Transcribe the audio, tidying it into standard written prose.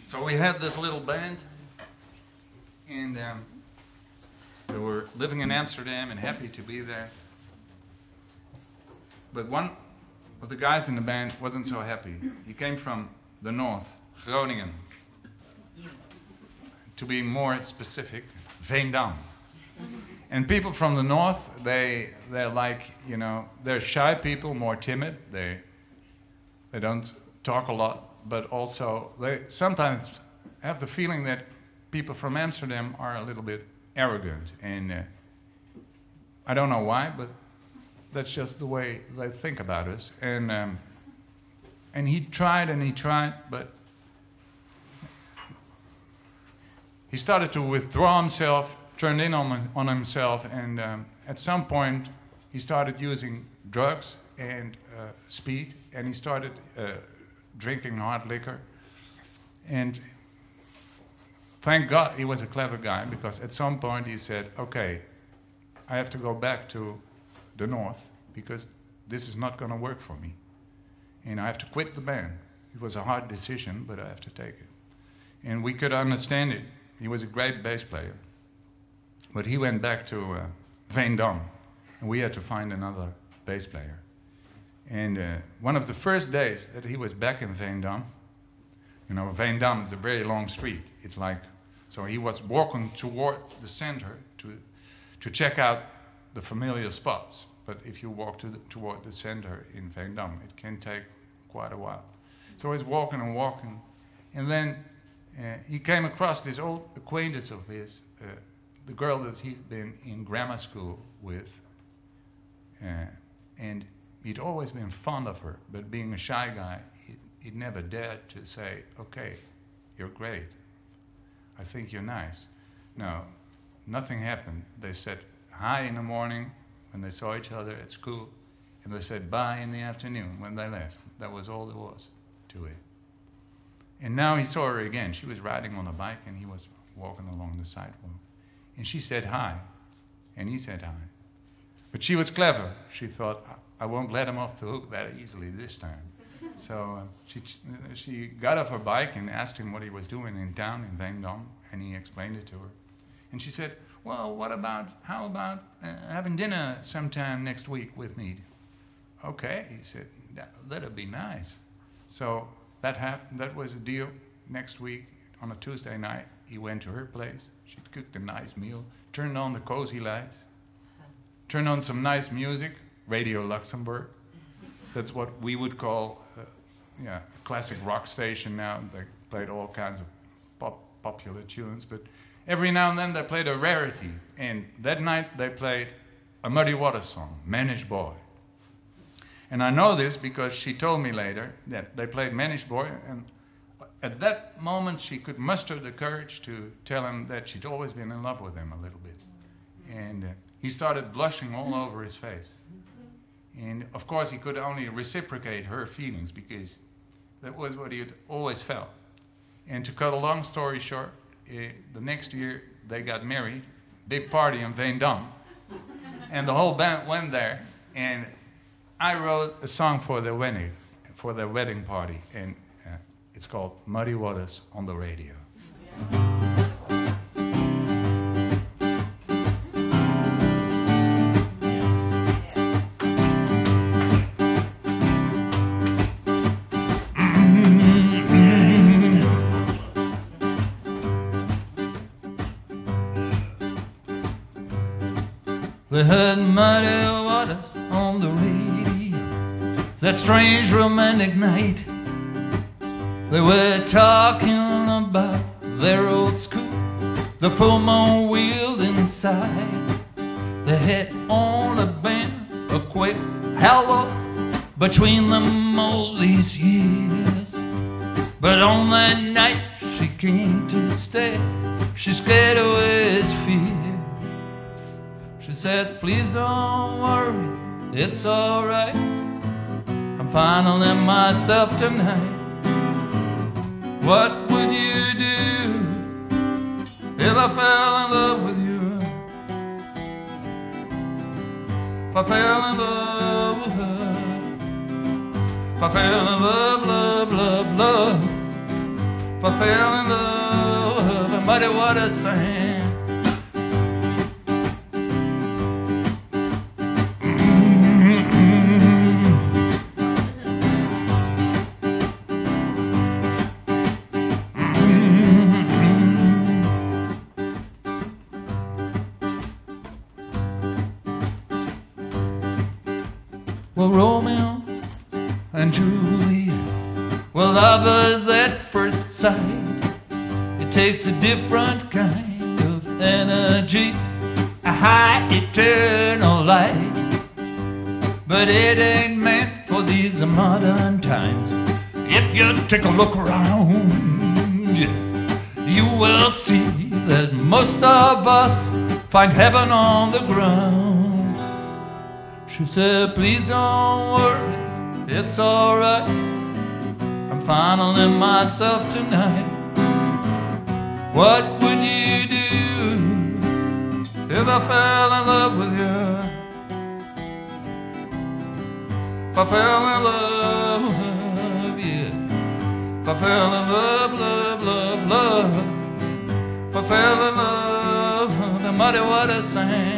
So we had this little band, and they were living in Amsterdam and happy to be there. But one of the guys in the band wasn't so happy. He came from the north, Groningen. To be more specific, Veendam. And people from the north, they're like, you know, they're shy people, more timid. They don't talk a lot, but also they sometimes have the feeling that people from Amsterdam are a little bit arrogant. And I don't know why, but that's just the way they think about us. And he tried and he tried, but he started to withdraw himself, turned in on himself, and at some point he started using drugs and speed, and he started drinking hard liquor. And thank God he was a clever guy, because at some point he said, okay, I have to go back to the north because this is not going to work for me. And I have to quit the band. It was a hard decision, but I have to take it. And we could understand it. He was a great bass player. But he went back to Veendam, and we had to find another bass player. And one of the first days that he was back in Veendam, you know, Veendam is a very long street. It's like, so he was walking toward the center to check out the familiar spots. But if you walk toward the center in Veendam, it can take quite a while. So he's walking and walking, and then he came across this old acquaintance of his, the girl that he'd been in grammar school with, and he'd always been fond of her, but being a shy guy, he'd never dared to say, okay, you're great, I think you're nice. No, nothing happened. They said hi in the morning when they saw each other at school, and they said bye in the afternoon when they left. That was all there was to it. And now he saw her again. She was riding on a bike, and he was walking along the sidewalk. And she said hi, and he said hi. But she was clever. She thought, I won't let him off the hook that easily this time. So she got off her bike and asked him what he was doing in town in Veendam, and he explained it to her. And she said, well, how about having dinner sometime next week with me? Okay, he said, that'd be nice. So that happened. That was a deal. Next week, on a Tuesday night, he went to her place. She cooked a nice meal, turned on the cozy lights, turned on some nice music, Radio Luxembourg. That's what we would call a classic rock station now. They played all kinds of popular tunes, but every now and then they played a rarity. And that night they played a Muddy Waters song, Manish Boy. And I know this because she told me later that they played Manish Boy, and at that moment she could muster the courage to tell him that she'd always been in love with him a little bit. And he started blushing all over his face. And of course he could only reciprocate her feelings, because that was what he had always felt. And to cut a long story short, the next year they got married, big party in Veendam, and the whole band went there, and I wrote a song for their wedding party, and it's called Muddy Waters on the Radio. They heard Muddy Waters on the radio that strange romantic night. They were talking about their old school, the full moon wheeled inside. They had only been a quick hello between them all these years. But on that night she came to stay. She scared away his fear. She said, please don't worry, it's alright, I'm finding myself tonight. What would you do if I fell in love with you? If I fell in love with her, if I fell in love, love, love, love, if I I fell in love in muddy water sand. Well, Romeo and Juliet were lovers at first sight. It takes a different kind of energy, a high eternal light. But it ain't meant for these modern times. If you take a look around, you will see that most of us find heaven on the ground. She said, please don't worry, it's alright. I'm finding myself tonight. What would you do if I fell in love with you? If I fell in love, yeah. If I fell in love, love, love, love. If I fell in love, the muddy water sang.